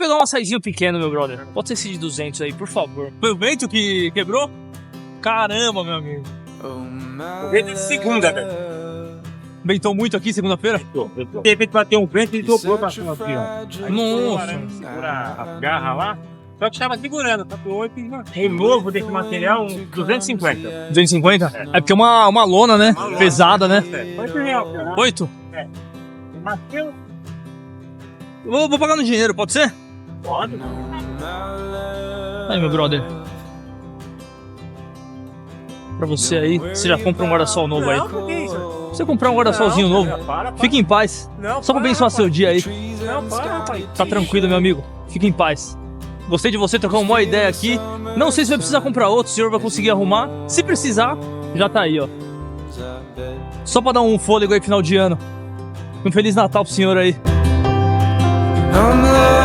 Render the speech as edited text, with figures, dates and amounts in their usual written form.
pegar um açaizinho pequeno, meu brother. Pode ser esse de 200 aí, por favor. Foi o vento que quebrou? Caramba, meu amigo. Vento de segunda, velho. Ventou muito aqui segunda-feira? De repente bateu um vento e dobrou pra cima aqui, ó. Nossa. Segura a garra lá. Só que estava segurando, tá com 8 e novo desse material, uns 250. 250? É porque é uma lona, né? Pesada, né? R$8, cara. 8? Macio? Vou pagar no dinheiro, pode ser? Pode. Aí, meu brother. Pra você aí, você já compra um guarda-sol novo aí. Não, por que isso? Você comprar um guarda-solzinho Não, novo, cara, para. fique em paz. Não, Só pra para, abençoar seu dia aí. Não, para, rapaz. Tá tranquilo, meu amigo. Fique em paz. Gostei de você, trocou uma boa ideia aqui. Não sei se vai precisar comprar outro, o senhor vai conseguir arrumar. Se precisar, já tá aí, ó. Só pra dar um fôlego aí final de ano. Um Feliz Natal pro senhor aí. I'm